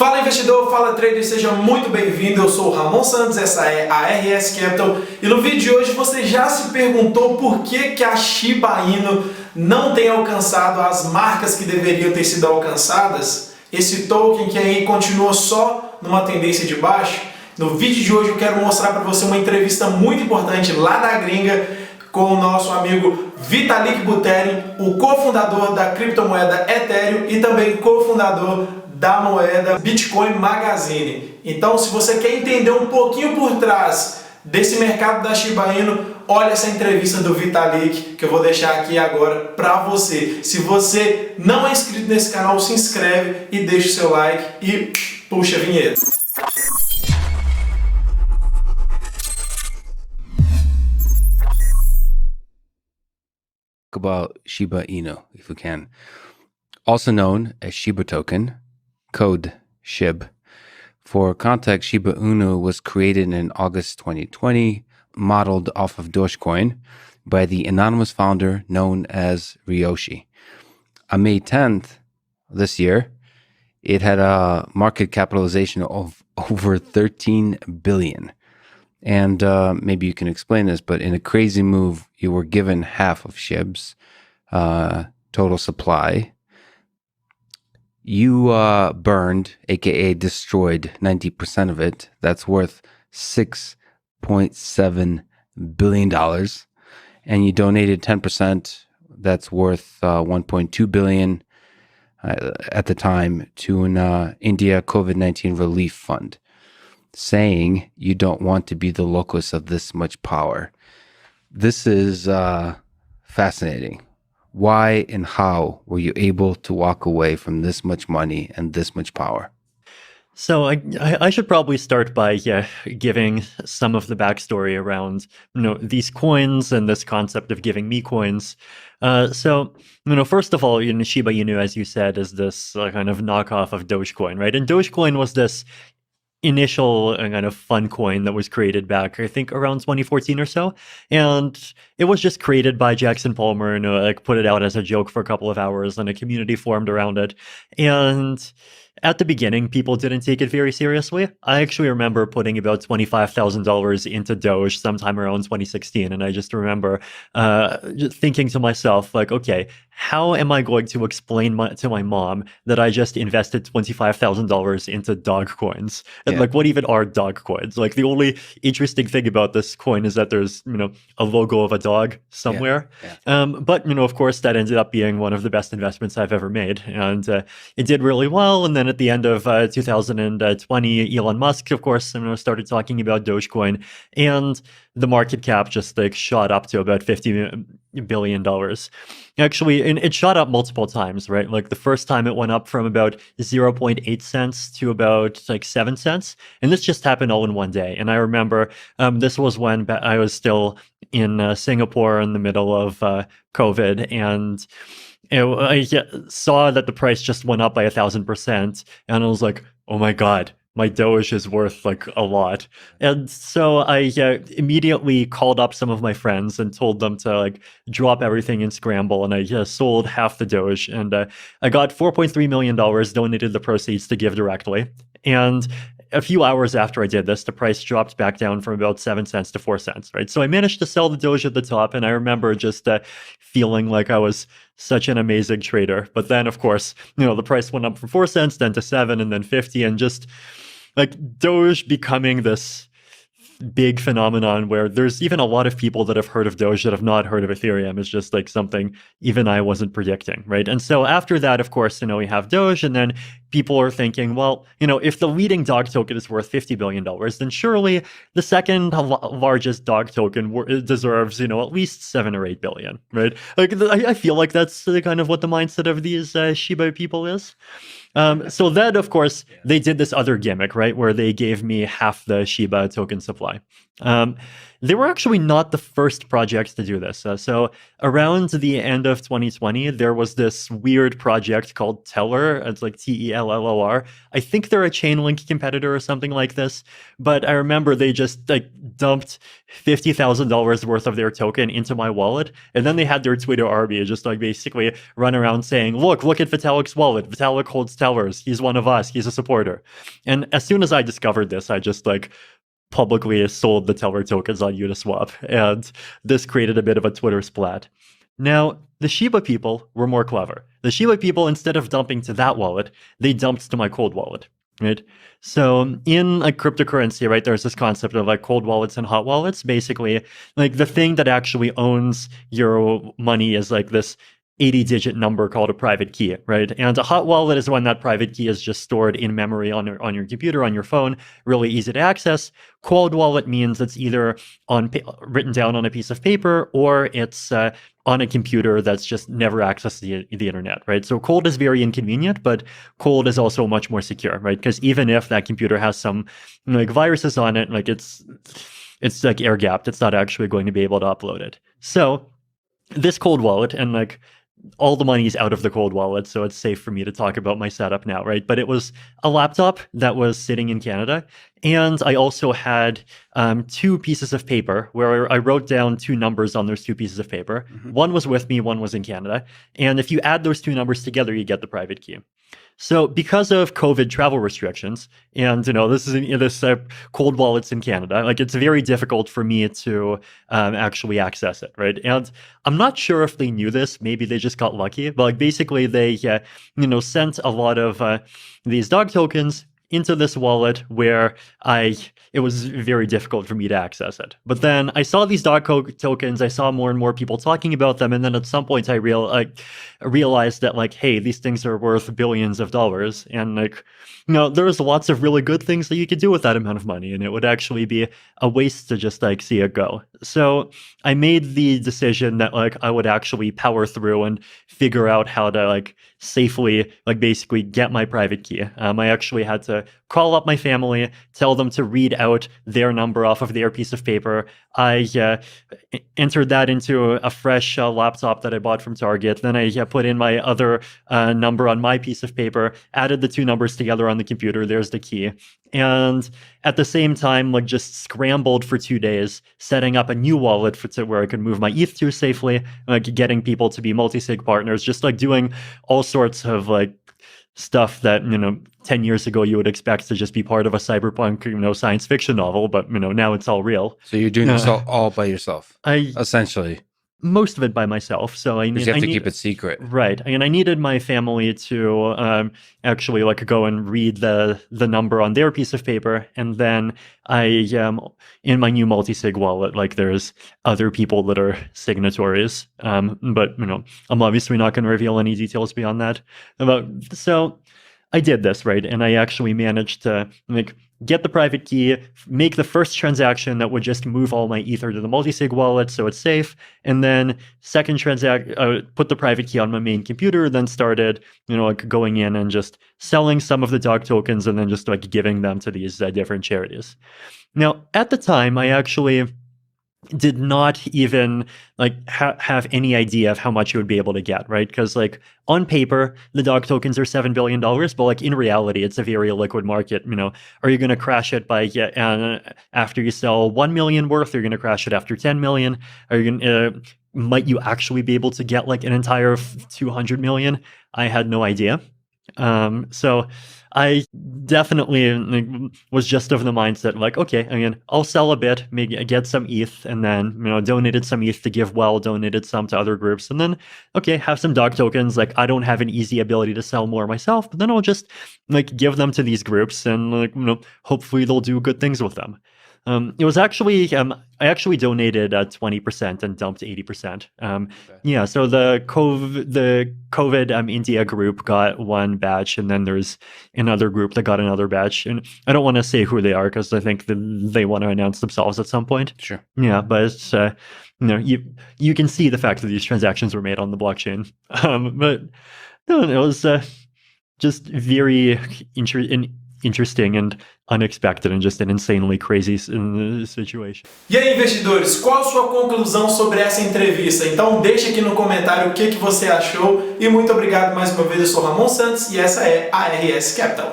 Fala investidor, fala trader, seja muito bem-vindo. Eu sou o Ramon Santos, essa é a RS Capital e no vídeo de hoje você já se perguntou por que a Shiba Inu não tem alcançado as marcas que deveriam ter sido alcançadas? Esse token que aí continua só numa tendência de baixo? No vídeo de hoje eu quero mostrar para você uma entrevista muito importante lá da gringa com o nosso amigo Vitalik Buterin, o cofundador da criptomoeda Ethereum e também cofundador da moeda Bitcoin Magazine. Então, se você quer entender um pouquinho por trás desse mercado da Shiba Inu, olha essa entrevista do Vitalik que eu vou deixar aqui agora para você. Se você não é inscrito nesse canal, se inscreve e deixa o seu like e puxa a vinheta. About Shiba Inu, if we can, also known as Shiba token, code SHIB. For context, Shiba Inu was created in August 2020, modeled off of Dogecoin by the anonymous founder known as Ryoshi. On May 10th this year, it had a market capitalization of over 13 billion. And maybe you can explain this, but in a crazy move, you were given half of SHIB's total supply. You burned, aka destroyed, 90% of it. That's worth $6.7 billion. And you donated 10%. That's worth $1.2 billion at the time to an India COVID-19 relief fund, saying you don't want to be the locus of this much power. This is fascinating. Why and how were you able to walk away from this much money and this much power? So I should probably start by giving some of the backstory around these coins and this concept of giving me coins. So first of all, Shiba Inu, as you said, is this kind of knockoff of Dogecoin, right? And Dogecoin was this initial kind of fun coin that was created back, I think, around 2014 or so. And it was just created by Jackson Palmer and put it out as a joke for a couple of hours, and a community formed around it. And at the beginning, people didn't take it very seriously. I actually remember putting about $25,000 into Doge sometime around 2016. And I just remember just thinking to myself, like, okay, how am I going to explain to my mom that I just invested $25,000 into dog coins? And what even are dog coins? Like, the only interesting thing about this coin is that there's, a logo of a dog somewhere. But, of course, that ended up being one of the best investments I've ever made. And it did really well. And then at the end of 2020, Elon Musk, of course, started talking about Dogecoin, and the market cap just shot up to about $50 billion. Actually, and it shot up multiple times, right? Like, the first time it went up from about 0.8 cents to about 7 cents. And this just happened all in one day. And I remember this was when I was still in Singapore in the middle of COVID, and I saw that the price just went up by 1,000%, and I was like, oh my God, my Doge is worth a lot. And so I immediately called up some of my friends and told them to drop everything and scramble. And I sold half the Doge, and I got $4.3 million, donated the proceeds to give directly. And a few hours after I did this, the price dropped back down from about 7 cents to 4 cents, right? So I managed to sell the Doge at the top, and I remember just feeling like I was such an amazing trader. But then, of course, the price went up from 4 cents, then to 7, and then 50, and just Doge becoming this big phenomenon where there's even a lot of people that have heard of Doge that have not heard of Ethereum. It's just something even I wasn't predicting, right? And so after that, of course, we have Doge, and then people are thinking, well, if the leading dog token is worth $50 billion, then surely the second largest dog token deserves, at least 7 or 8 billion, right? I feel like that's kind of what the mindset of these Shiba people is. So then, of course, they did this other gimmick, right, where they gave me half the Shiba token supply. they were actually not the first projects to do this. So around the end of 2020, there was this weird project called Teller. It's like Tellor. I think they're a Chainlink competitor or something like this. But I remember they just like dumped $50,000 worth of their token into my wallet. And then they had their Twitter army just like basically run around saying, look at Vitalik's wallet. Vitalik holds Tellers. He's one of us. He's a supporter. And as soon as I discovered this, I just like publicly sold the Teller tokens on Uniswap, and this created a bit of a Twitter splat. Now, the Shiba people were more clever. The Shiba people, instead of dumping to that wallet, they dumped to my cold wallet, right? So in like cryptocurrency, right, there's this concept of like cold wallets and hot wallets. Basically, like the thing that actually owns your money is like this 80-digit number called a private key, right? And a hot wallet is when that private key is just stored in memory on your computer, on your phone, really easy to access. Cold wallet means it's either written down on a piece of paper, or it's on a computer that's just never accessed the internet, right? So cold is very inconvenient, but cold is also much more secure, right? Because even if that computer has some like viruses on it, like it's like air gapped, it's not actually going to be able to upload it. So this cold wallet, and like all the money is out of the cold wallet, so it's safe for me to talk about my setup now, right? But it was a laptop that was sitting in Canada, and I also had 2 pieces of paper where I wrote down 2 numbers on those 2 pieces of paper. One was with me, one was in Canada, and if you add those 2 numbers together, you get the private key. So because of COVID travel restrictions, and this is this cold wallets in Canada, like it's very difficult for me to actually access it, right? And I'm not sure if they knew this. Maybe they just got lucky. But like basically, they sent a lot of these dog tokens into this wallet where it was very difficult for me to access it. But then I saw these dog tokens, I saw more and more people talking about them, and then at some point I realized that like, hey, these things are worth billions of dollars, and like, there's lots of really good things that you could do with that amount of money, and it would actually be a waste to just like see it go. So I made the decision that like I would actually power through and figure out how to like safely like basically get my private key. I actually had to call up my family, tell them to read out their number off of their piece of paper. I entered that into a fresh laptop that I bought from Target. Then I put in my other number on my piece of paper, added the 2 numbers together on the computer. There's the key. And at the same time, like just scrambled for 2 days, setting up a new wallet where I could move my ETH to safely, like getting people to be multi-sig partners, just like doing all sorts of like stuff that 10 years ago you would expect to just be part of a cyberpunk science fiction novel, but now it's all real. So you're doing this all by yourself, essentially. Most of it by myself. So you have to keep it secret, right? And I needed my family to actually like go and read the number on their piece of paper, and then I in my new multi-sig wallet, like there's other people that are signatories, but I'm obviously not going to reveal any details beyond that. So I did this, right? And I actually managed to like get the private key, make the first transaction that would just move all my Ether to the multi-sig wallet so it's safe, and then second put the private key on my main computer, then started like going in and just selling some of the dog tokens and then just like giving them to these different charities. Now, at the time, I actually did not even like have any idea of how much you would be able to get, right? Because like on paper, the dog tokens are $7 billion, but like in reality, it's a very liquid market. Are you going to crash it by after you sell 1 million worth? Are you going to crash it after 10 million? Are you going to might you actually be able to get like an entire 200 million? I had no idea. So I definitely was just of the mindset like, okay, I'll sell a bit, maybe get some ETH, and then, donated some ETH to GiveWell, donated some to other groups, and then, okay, have some dog tokens. Like, I don't have an easy ability to sell more myself, but then I'll just like give them to these groups and like, hopefully they'll do good things with them. It was actually, I actually donated 20% and dumped 80%. Yeah, so the COVID India group got one batch, and then there's another group that got another batch. And I don't want to say who they are because I think they want to announce themselves at some point. Sure. Yeah, but it's, you can see the fact that these transactions were made on the blockchain. But no, it was just very interesting and unexpected and just an insanely crazy situation. E aí, investidores, qual a sua conclusão sobre essa entrevista? Então deixa aqui no comentário o que você achou e muito obrigado mais uma vez. Eu sou Ramon Santos e essa é a RS Capital.